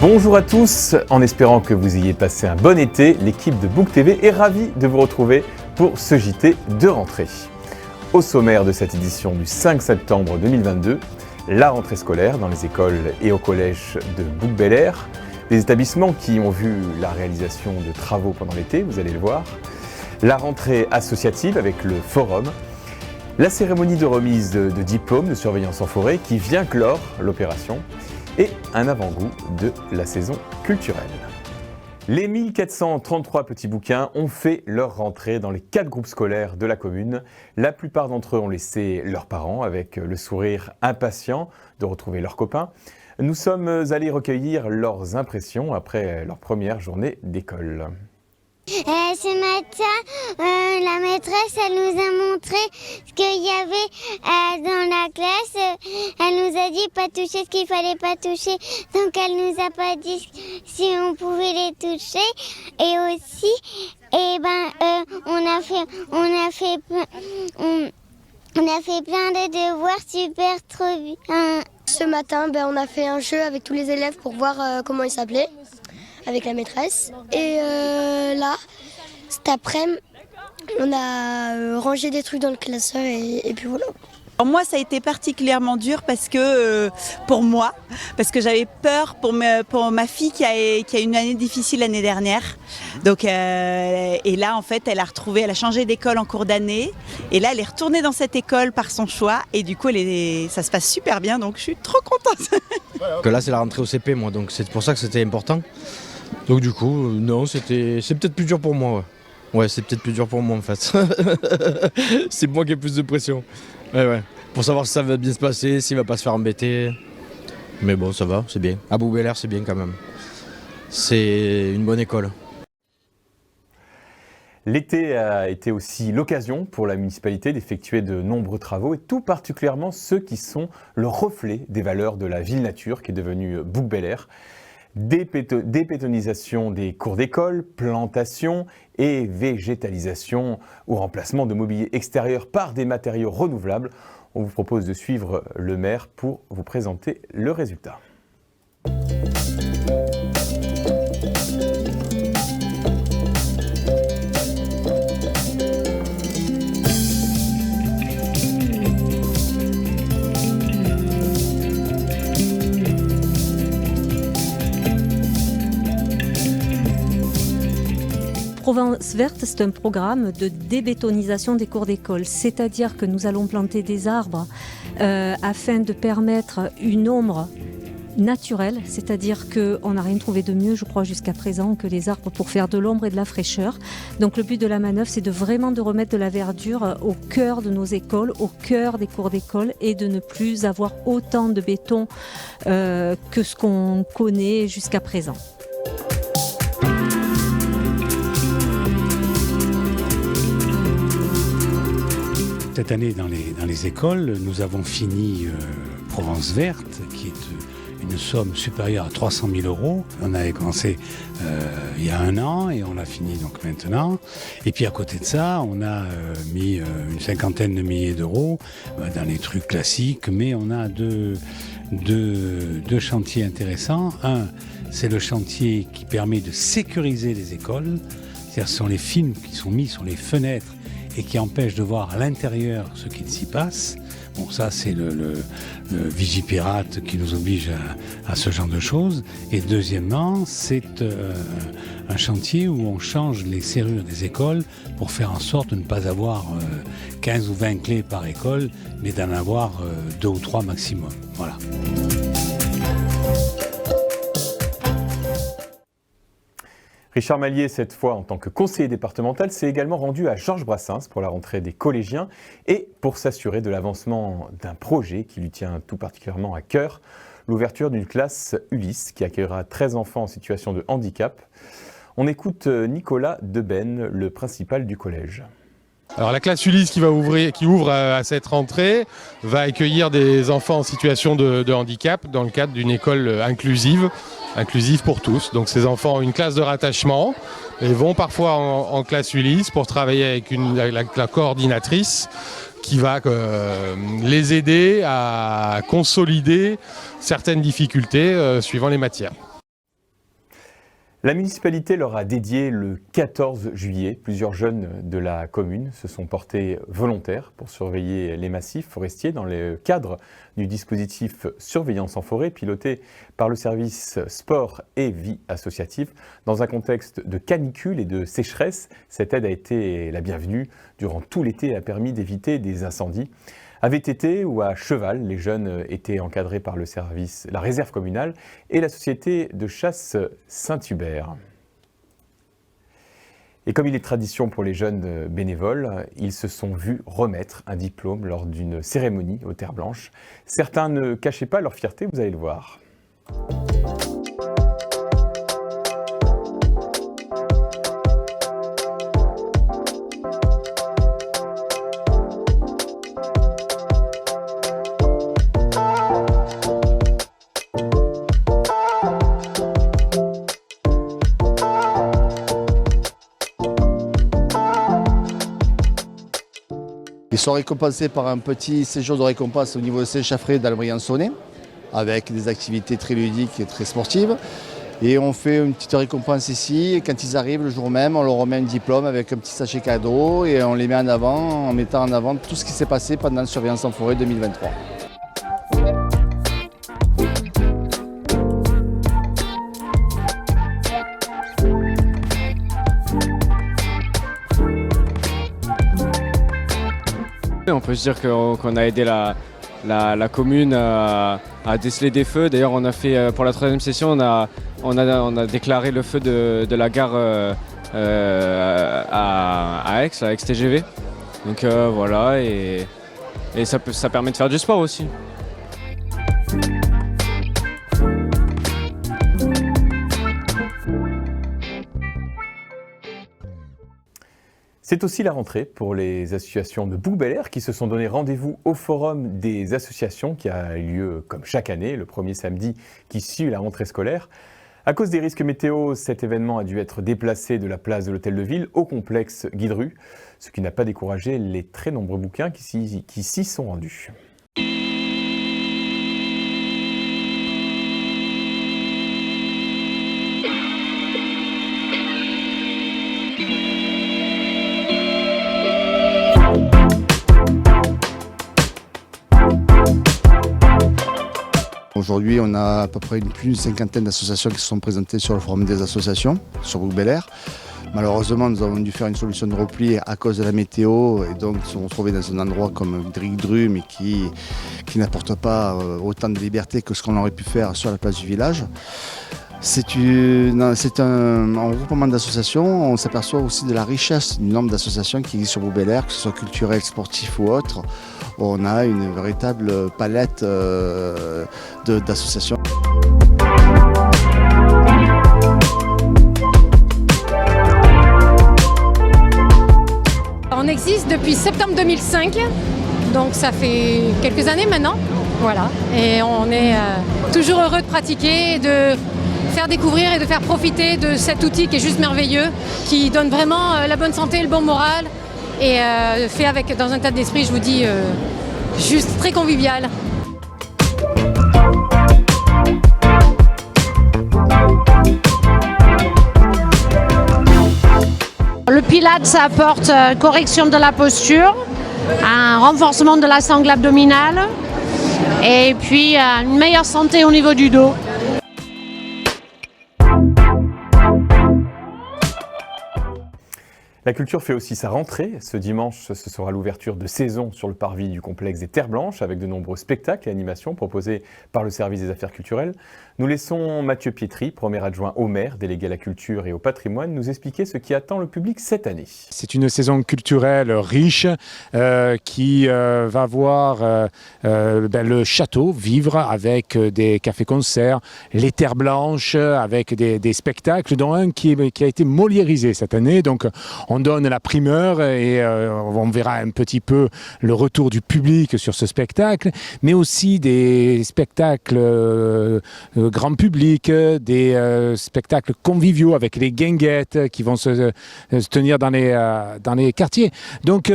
Bonjour à tous, en espérant que vous ayez passé un bon été, l'équipe de Book TV est ravie de vous retrouver pour ce JT de rentrée. Au sommaire de cette édition du 5 septembre 2022, la rentrée scolaire dans les écoles et au collège de Bouc-Bel-Air, des établissements qui ont vu la réalisation de travaux pendant l'été, vous allez le voir, la rentrée associative avec le forum, la cérémonie de remise de diplômes de surveillance en forêt qui vient clore l'opération, et un avant-goût de la saison culturelle. Les 1433 petits bouquins ont fait leur rentrée dans les 4 groupes scolaires de la commune. La plupart d'entre eux ont laissé leurs parents avec le sourire impatient de retrouver leurs copains. Nous sommes allés recueillir leurs impressions après leur première journée d'école. Ce matin, la maîtresse, elle nous a montré ce qu'il y avait dans la classe. Elle nous a dit pas toucher ce qu'il fallait pas toucher. Donc elle nous a pas dit si on pouvait les toucher. Et aussi, on a fait plein de devoirs super trop bien. Ce matin, on a fait un jeu avec tous les élèves pour voir comment ils s'appelaient, avec la maîtresse. Et là, cet après-midi, on a rangé des trucs dans le classeur et puis voilà. Pour moi, ça a été particulièrement dur parce que j'avais peur pour ma fille qui a eu une année difficile l'année dernière. Donc, et là, en fait, elle a changé d'école en cours d'année. Et là, elle est retournée dans cette école par son choix. Et du coup, ça se passe super bien. Donc, je suis trop contente. Que là, c'est la rentrée au CP, moi. Donc, c'est pour ça que c'était important. Donc, du coup, non, c'est peut-être plus dur pour moi. Ouais, c'est peut-être plus dur pour moi, en fait. C'est moi qui ai plus de pression. Ouais. Pour savoir si ça va bien se passer, s'il va pas se faire embêter. Mais bon, ça va, c'est bien. À Bouc-Bel-Air, c'est bien quand même. C'est une bonne école. L'été a été aussi l'occasion pour la municipalité d'effectuer de nombreux travaux et tout particulièrement ceux qui sont le reflet des valeurs de la ville nature qui est devenue Bouc-Bel-Air. Débétonisation des cours d'école, plantation et végétalisation ou remplacement de mobilier extérieur par des matériaux renouvelables. On vous propose de suivre le maire pour vous présenter le résultat. Provence Verte, c'est un programme de débétonisation des cours d'école, c'est-à-dire que nous allons planter des arbres afin de permettre une ombre naturelle, c'est-à-dire qu'on n'a rien trouvé de mieux, je crois, jusqu'à présent que les arbres pour faire de l'ombre et de la fraîcheur. Donc le but de la manœuvre, c'est vraiment de remettre de la verdure au cœur de nos écoles, au cœur des cours d'école et de ne plus avoir autant de béton que ce qu'on connaît jusqu'à présent. Cette année, dans les écoles, nous avons fini Provence Verte, qui est une somme supérieure à 300 000 €. On avait commencé il y a 1 an et on l'a fini donc maintenant. Et puis à côté de ça, on a mis une 50aine de milliers d'euros dans les trucs classiques, mais on a deux chantiers intéressants. Un, c'est le chantier qui permet de sécuriser les écoles. C'est-à-dire ce sont les films qui sont mis sur les fenêtres et qui empêche de voir à l'intérieur ce qu'il s'y passe. Bon, ça, c'est le Vigipirate qui nous oblige à ce genre de choses. Et deuxièmement, c'est un chantier où on change les serrures des écoles pour faire en sorte de ne pas avoir 15 ou 20 clés par école, mais d'en avoir 2 ou 3 maximum. Voilà. Richard Mallier, cette fois en tant que conseiller départemental, s'est également rendu à Georges Brassens pour la rentrée des collégiens et pour s'assurer de l'avancement d'un projet qui lui tient tout particulièrement à cœur, l'ouverture d'une classe Ulysse qui accueillera 13 enfants en situation de handicap. On écoute Nicolas Deben, le principal du collège. Alors la classe Ulysse qui ouvre à cette rentrée va accueillir des enfants en situation de handicap dans le cadre d'une école inclusive pour tous. Donc ces enfants ont une classe de rattachement et vont parfois en classe Ulysse pour travailler avec la coordinatrice qui va les aider à consolider certaines difficultés suivant les matières. La municipalité leur a dédié le 14 juillet. Plusieurs jeunes de la commune se sont portés volontaires pour surveiller les massifs forestiers dans le cadre du dispositif Surveillance en forêt piloté par le service sport et vie associative. Dans un contexte de canicule et de sécheresse, cette aide a été la bienvenue durant tout l'été et a permis d'éviter des incendies. À VTT ou à cheval, les jeunes étaient encadrés par le service, la réserve communale et la société de chasse Saint-Hubert. Et comme il est tradition pour les jeunes bénévoles, ils se sont vus remettre un diplôme lors d'une cérémonie aux Terres Blanches. Certains ne cachaient pas leur fierté, vous allez le voir. Ils sont récompensés par un petit séjour de récompense au niveau de Saint-Chaffré dans le Briançonnais, avec des activités très ludiques et très sportives. Et on fait une petite récompense ici, et quand ils arrivent le jour même, on leur remet un diplôme avec un petit sachet cadeau et on les met en avant en mettant en avant tout ce qui s'est passé pendant le Surveillance en forêt 2023. On peut se dire qu'on a aidé la commune à déceler des feux. D'ailleurs, on a fait pour la 3e session, on a déclaré le feu de la gare à Aix, à Aix-TGV. Donc voilà, et ça permet de faire du sport aussi. C'est aussi la rentrée pour les associations de Bouc-Bel-Air qui se sont donné rendez-vous au Forum des associations qui a lieu comme chaque année, le premier samedi qui suit la rentrée scolaire. À cause des risques météo, cet événement a dû être déplacé de la place de l'Hôtel de Ville au complexe Guy-Dru, ce qui n'a pas découragé les très nombreux bouquins qui s'y sont rendus. Aujourd'hui, on a à peu près plus d'une cinquantaine d'associations qui se sont présentées sur le forum des associations, sur Bouc-Bel-Air. Malheureusement, nous avons dû faire une solution de repli à cause de la météo et donc nous sommes retrouvés dans un endroit comme Guy-Dru, mais qui n'apporte pas autant de liberté que ce qu'on aurait pu faire sur la place du village. C'est un regroupement d'associations. On s'aperçoit aussi de la richesse du nombre d'associations qui existent sur Bouc-Bel-Air, que ce soit culturel, sportif ou autre. On a une véritable palette d'associations. On existe depuis septembre 2005, donc ça fait quelques années maintenant. Voilà. Et on est toujours heureux de pratiquer, de faire découvrir et de faire profiter de cet outil qui est juste merveilleux, qui donne vraiment la bonne santé, le bon moral et fait dans un état d'esprit, je vous dis, juste très convivial. Le Pilates, ça apporte correction de la posture, un renforcement de la sangle abdominale et puis une meilleure santé au niveau du dos. La culture fait aussi sa rentrée. Ce dimanche, ce sera l'ouverture de saison sur le parvis du complexe des Terres Blanches avec de nombreux spectacles et animations proposés par le service des affaires culturelles. Nous laissons Mathieu Pietri, premier adjoint au maire, délégué à la culture et au patrimoine, nous expliquer ce qui attend le public cette année. C'est une saison culturelle riche qui va voir le château vivre avec des cafés-concerts, les Terres Blanches, avec des spectacles, dont un qui a été moliérisé cette année. Donc on donne la primeur et on verra un petit peu le retour du public sur ce spectacle, mais aussi des spectacles grand public, des spectacles conviviaux avec les guinguettes qui vont se tenir dans les quartiers. Donc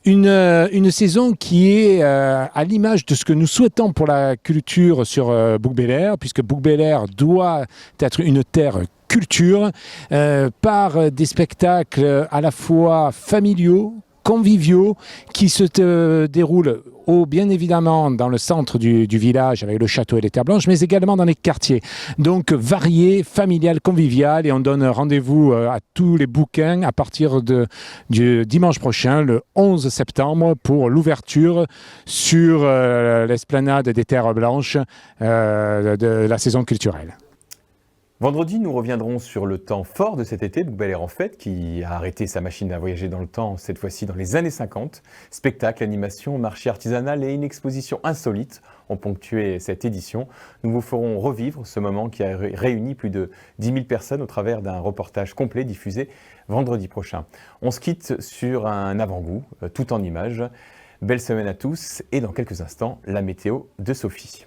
une saison qui est à l'image de ce que nous souhaitons pour la culture sur Bouc-Bel-Air, puisque Bouc-Bel-Air doit être une terre culture par des spectacles à la fois familiaux, conviviaux, qui se déroulent bien évidemment dans le centre du village avec le château et les terres blanches, mais également dans les quartiers. Donc varié, familial, convivial, et on donne rendez-vous à tous les bouquins à partir du dimanche prochain, le 11 septembre, pour l'ouverture sur l'esplanade des terres blanches de la saison culturelle. Vendredi, nous reviendrons sur le temps fort de cet été, Bouc Bel Air en fête, qui a arrêté sa machine à voyager dans le temps, cette fois-ci dans les années 50. Spectacles, animations, marché artisanal et une exposition insolite ont ponctué cette édition. Nous vous ferons revivre ce moment qui a réuni plus de 10 000 personnes au travers d'un reportage complet diffusé vendredi prochain. On se quitte sur un avant-goût, tout en images. Belle semaine à tous et dans quelques instants, la météo de Sophie.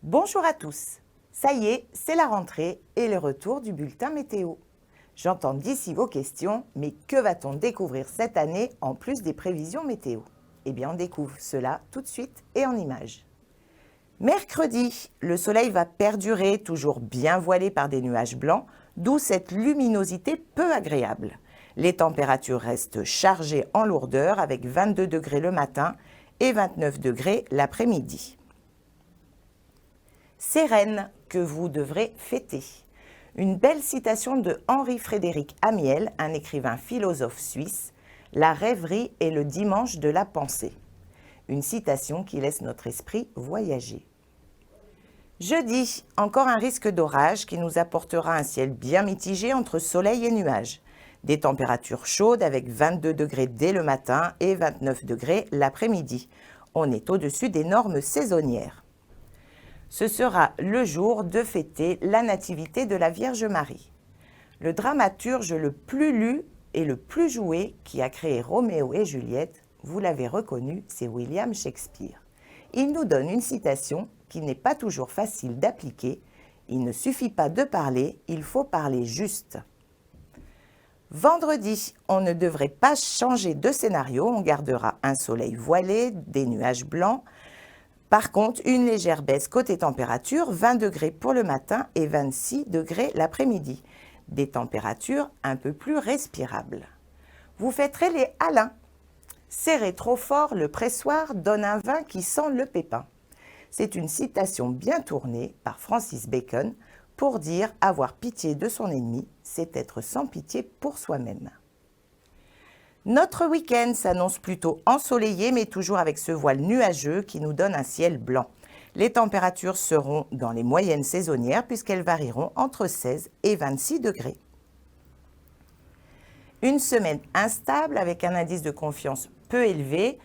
Bonjour à tous, ça y est, c'est la rentrée et le retour du bulletin météo. J'entends d'ici vos questions, mais que va-t-on découvrir cette année en plus des prévisions météo? Eh bien, on découvre cela tout de suite et en images. Mercredi, le soleil va perdurer, toujours bien voilé par des nuages blancs, d'où cette luminosité peu agréable. Les températures restent chargées en lourdeur avec 22 degrés le matin et 29 degrés l'après-midi. C'est Rennes que vous devrez fêter. Une belle citation de Henri-Frédéric Amiel, un écrivain philosophe suisse, « La rêverie est le dimanche de la pensée ». Une citation qui laisse notre esprit voyager. Jeudi, encore un risque d'orage qui nous apportera un ciel bien mitigé entre soleil et nuages. Des températures chaudes avec 22 degrés dès le matin et 29 degrés l'après-midi. On est au-dessus des normes saisonnières. Ce sera le jour de fêter la nativité de la Vierge Marie. Le dramaturge le plus lu et le plus joué qui a créé Roméo et Juliette, vous l'avez reconnu, c'est William Shakespeare. Il nous donne une citation qui n'est pas toujours facile d'appliquer. Il ne suffit pas de parler, il faut parler juste. Vendredi, on ne devrait pas changer de scénario, on gardera un soleil voilé, des nuages blancs. Par contre, une légère baisse côté température, 20 degrés pour le matin et 26 degrés l'après-midi. Des températures un peu plus respirables. Vous fêterez les Alains. Serrez trop fort, le pressoir donne un vin qui sent le pépin. C'est une citation bien tournée par Francis Bacon pour dire avoir pitié de son ennemi, c'est être sans pitié pour soi-même. Notre week-end s'annonce plutôt ensoleillé, mais toujours avec ce voile nuageux qui nous donne un ciel blanc. Les températures seront dans les moyennes saisonnières puisqu'elles varieront entre 16 et 26 degrés. Une semaine instable avec un indice de confiance peu élevé,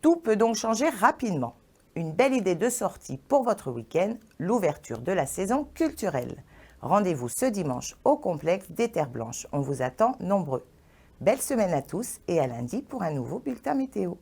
tout peut donc changer rapidement. Une belle idée de sortie pour votre week-end, l'ouverture de la saison culturelle. Rendez-vous ce dimanche au complexe des Terres Blanches. On vous attend nombreux. Belle semaine à tous et à lundi pour un nouveau bulletin météo.